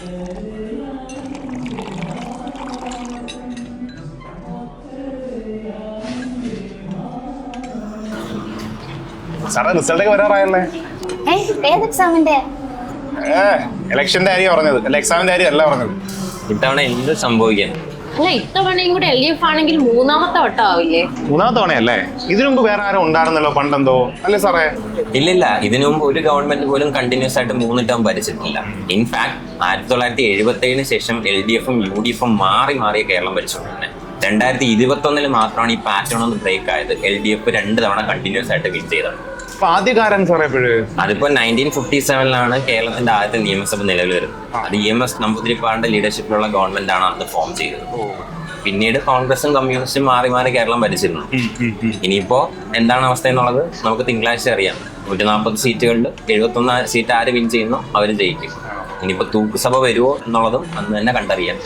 സാറേ റിസൾട്ട് ഒക്കെ വരാറായല്ലേ? ഏത് എക്സാമിന്റെ? ഇലക്ഷന്റെ കാര്യം പറഞ്ഞത് അല്ല, എക്സാമിന്റെ കാര്യം അല്ല പറഞ്ഞത്. ഇത്തവണ എന്ത് സംഭവിക്കാൻ? അല്ല, ഇത്തവണയും കൂടെ LDF ആണെങ്കിൽ മൂന്നാമത്തെ വട്ടം ആവില്ലേ? മൂന്നാമത്തെ തവണയല്ലേ? ഇതിനു മുമ്പ് വേറെ ആരും ഉണ്ടായിരുന്നല്ലോ പണ്ടെന്തോ, അല്ലേ സാറേ? ഇല്ലില്ല, ഇതിനു മുമ്പ് ഒരു ഗവൺമെന്റ് പോലും കണ്ടിന്യൂസ് ആയിട്ട് 3 ടേം ഭരിച്ചിട്ടില്ല. ഇൻഫാക്ട് 1977 ശേഷം LDFും UDFും മാറി മാറിയ കേരളം ഭരിച്ചുകൊണ്ടിരുന്നത്. 2021 മാത്രമാണ് ഈ പാറ്റേൺ ഒന്ന് ബ്രേക്ക് ആയത്. LDF 2 തവണ കണ്ടിന്യൂസ് ആയിട്ട് വിൻ ചെയ്തത്. ആദ്യകാരൻ സാറേ എപ്പോഴും? അതിപ്പോ 1957 കേരളത്തിന്റെ ആദ്യത്തെ നിയമസഭ നിലവിൽ വരുന്നത്. അത് EMS നമ്പൂതിരിപ്പാടിന്റെ ലീഡർഷിപ്പിലുള്ള ഗവൺമെന്റ് ആണ് അന്ന് ഫോം ചെയ്തത്. പിന്നീട് കോൺഗ്രസും കമ്മ്യൂണിസ്റ്റും മാറി മാറി കേരളം ഭരിച്ചിരുന്നു. ഇനിയിപ്പോ എന്താണ് അവസ്ഥ എന്നുള്ളത് നമുക്ക് തിങ്കളാഴ്ച അറിയാം. 140 സീറ്റുകളിൽ 71 സീറ്റ് ആര് വിൻ ചെയ്യുന്നു അവര് ജയിക്കും. ഇനിയിപ്പോ തൂക്കുസഭ വരുമോ എന്നുള്ളതും അന്ന് തന്നെ കണ്ടറിയാം.